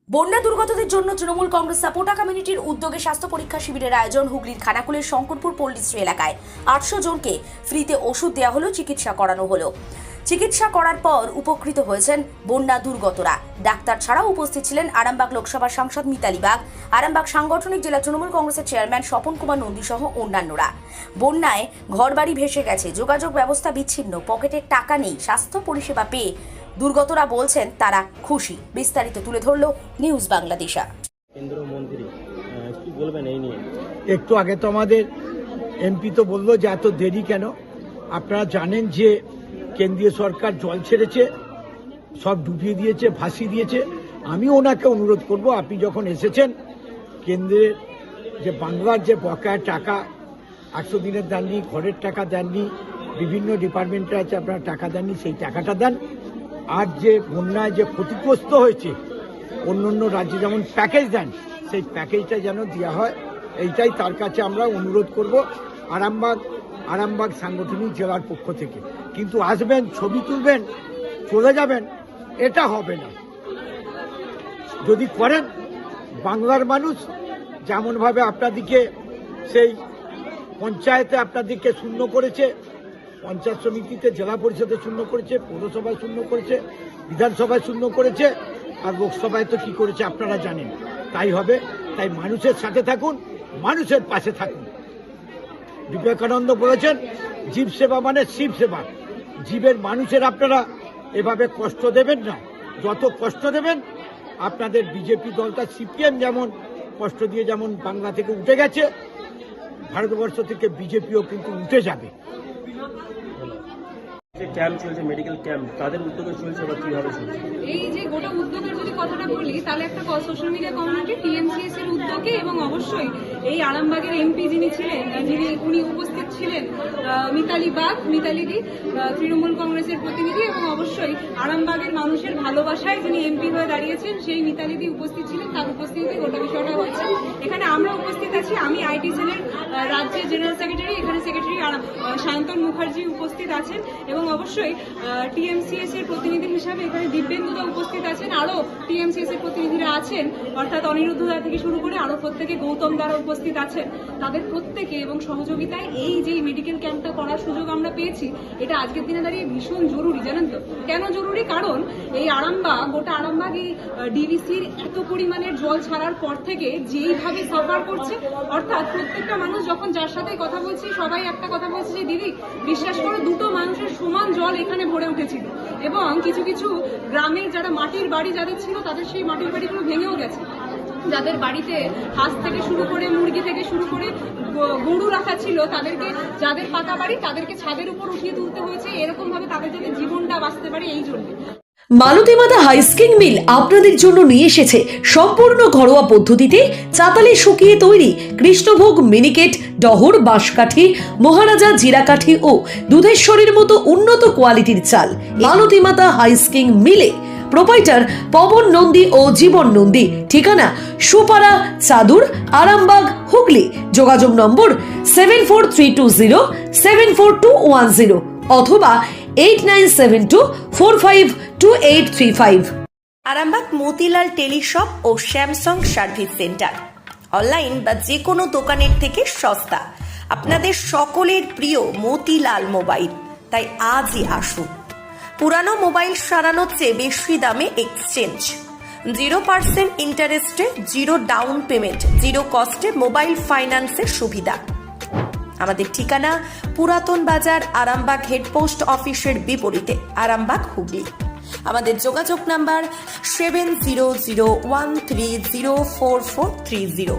বন্যা দুর্গতদের জন্য তৃণমূল কংগ্রেস সাপোর্টা কমিউনিটির উদ্যোগে স্বাস্থ্য পরীক্ষা শিবিরের আয়োজন হুগলির খানাকুলের শঙ্করপুর পল্লীশ্রী এলাকায় 800 জনকে ফ্রিতে ওষুধ দেওয়া হলো, চিকিৎসা করানো হলো। চিকিৎসা করার পর উপকৃত হয়েছেন বন্যা দুর্গতরা। ডাক্তার ছাড়াও উপস্থিত ছিলেন আরামবাগ লোকসভার সাংসদ মিতালি বাগ, আরামবাগ সাংগঠনিক জেলা তৃণমূল কংগ্রেসের চেয়ারম্যান স্বপন কুমার নন্দী সহ অন্যান্যরা। বন্যায় ঘরবাড়ি ভেসে গেছে, যোগাযোগ ব্যবস্থা বিচ্ছিন্ন, পকেটে টাকা নেই, স্বাস্থ্য পরিষেবা পেয়ে দুর্গতরা বলছেন তারা খুশি। বিস্তারিত তুলে ধরল নিউজ বাংলাদেশা। কেন্দ্রমন্ত্রী কি বলবেন এই নিয়ে? একটু আগে তো আমাদের এমপি তো বললো যে এত দেরি কেন। আপনারা জানেন যে কেন্দ্রীয় সরকার জল ছেড়েছে, সব ডুবিয়ে দিয়েছে, ভাসিয়ে দিয়েছে। আমি ওনাকে অনুরোধ করব, আপনি যখন এসেছেন কেন্দ্রের যে বাংলার যে বকেয়া টাকা 800 দিনের দেননি, ঘরের টাকা দেননি, বিভিন্ন ডিপার্টমেন্টে আছে আপনারা টাকা দেননি, সেই টাকাটা দেন। আর যে বন্যায় যে ক্ষতিগ্রস্ত হয়েছে অন্য অন্য রাজ্যে যেমন প্যাকেজ দেন, সেই প্যাকেজটা যেন দেওয়া হয়, এইটাই তার কাছে আমরা অনুরোধ করব আরামবাগ সাংগঠনিক জেলার পক্ষ থেকে। কিন্তু আসবেন, ছবি তুলবেন, চলে যাবেন, এটা হবে না। যদি করেন, বাংলার মানুষ যেমনভাবে আপনাদেরকে সেই পঞ্চায়েতে আপনাদেরকে শূন্য করেছে, পঞ্চায়েত সমিতিতে, জেলা পরিষদে শূন্য করেছে, পৌরসভায় শূন্য করেছে, বিধানসভায় শূন্য করেছে, আর লোকসভায় তো কি করেছে আপনারা জানেন। তাই হবে। তাই মানুষের সাথে থাকুন, মানুষের পাশে থাকুন। বিবেকানন্দ বলেছেন, জীব সেবা মানে শিব সেবা। জীবের মানুষের আপনারা এভাবে কষ্ট দেবেন না। যত কষ্ট দেবেন, আপনাদের বিজেপি দলটা সিপিএম যেমন কষ্ট দিয়ে যেমন বাংলা থেকে উঠে গেছে, ভারতবর্ষ থেকে বিজেপিও কিন্তু উঠে যাবে। যে ক্যাম্প চলছে, মেডিকেল ক্যাম্প, তাদের উদ্যোগে চলছে বা কিভাবে চলছে? এই যে গোটা উদ্যোগের যদি কথাটা বলি, তাহলে একটা সোশ্যাল মিডিয়া কমিউনিটি টিএমসিএস এর উদ্যোগে, এবং অবশ্যই এই আরামবাগের এমপি যিনি ছিলেন, উনি উপস্থিত ছিলেন, মিতালিদি তৃণমূল কংগ্রেসের প্রতিনিধি, এবং অবশ্যই আরামবাগের মানুষের ভালোবাসায় যিনি এমপি হয়ে দাঁড়িয়েছেন সেই মিতালিদি উপস্থিত ছিলেন। তার উপস্থিতিতে গোটা বিষয়টা হচ্ছে। এখানে আমরা উপস্থিত আছি, আমি আইটি সেলের রাজ্যের জেনারেল সেক্রেটারি, এখানে সেক্রেটারি সায়ন্তন মুখার্জি উপস্থিত আছেন, এবং অবশ্যই টিএমসিএস এর প্রতিনিধি হিসাবে এখানে দিব্যেন্দুদা উপস্থিত আছেন, আরো টিএমসিএস এর প্রতিনিধিরা আছেন, অর্থাৎ অনিরুদ্ধদা থেকে শুরু করে আরো প্রত্যেকে, গৌতম দ্বারা উপস্থিত আছেন। তাদের প্রত্যেকে এবং সহযোগিতায় এই যে মেডিকেল ক্যাম্পটা করার সুযোগ আমরা পেয়েছি, এটা আজকের দিনে দাঁড়িয়ে ভীষণ জরুরি। জানেন তো কেন জরুরি? কারণ এই গোটা আরামবাগ এই ডিভিসির এত পরিমাণের জল ছাড়ার পর থেকে যেইভাবে সাফার করছে, অর্থাৎ প্রত্যেকটা মানুষ যখন যার সাথে কথা বলছি, সবাই একটা কথা বলছে যে দিদি বিশ্বাস করো, দুটো মানুষের সমান জল এখানে ভরে উঠেছিল, এবং কিছু কিছু গ্রামের যারা মাটির বাড়ি যাদের ছিল, তাদের সেই মাটির বাড়িগুলো ভেঙেও গেছে। যাদের বাড়িতে হাঁস থেকে শুরু করে, মুরগি থেকে শুরু করে গরু রাখা ছিল, তাদেরকে, যাদের পাকা বাড়ি, তাদেরকে ছাদের উপর উঠিয়ে তুলতে হয়েছে, এরকম ভাবে তাদের যাতে জীবনটা বাঁচতে পারে এই জন্য। মালতীমাতা হাইস্কিং মিল আপনাদের জন্য নিয়ে এসেছে সম্পূর্ণ ঘরোয়া পদ্ধতিতে চাতালে শুকিয়ে তৈরি কৃষ্ণভোগ মিনিকেট, ডহর, বাঁশকাঠি, মহারাজা জিরাকাঠি ও দুধেশ্বরীর মতো উন্নত কোয়ালিটির চাল। মালতীমাতা হাইস্কিং মিলে প্রোপাইটার পবন নন্দী ও জীবন নন্দী। ঠিকানা সুপারা চাদুর, আরামবাগ, হুগলি। যোগাযোগ নম্বর 7432074210 অথবা 8972452835। আরামবাগ মতিলাল টেলিশপ ও স্যামসাং সার্ভিস সেন্টার, অনলাইন বা যে কোনো দোকানের থেকে সস্তা। আপনাদের সকলের প্রিয় মতিলাল মোবাইল, তাই আজই আসুন। পুরানো মোবাইল সারানোর চেয়ে বেশি দামে এক্সচেঞ্জ, 0% ইন্টারেস্টে, 0 ডাউন পেমেন্ট, 0 কস্টে মোবাইল ফাইন্যান্সের সুবিধা। আমাদের ঠিকানা পুরাতন বাজার, আরামবাগ হেডপোস্ট অফিসের বিপরীতে, আরামবাগ, হুগলি। আমাদের যোগাযোগ নাম্বার 7001304430।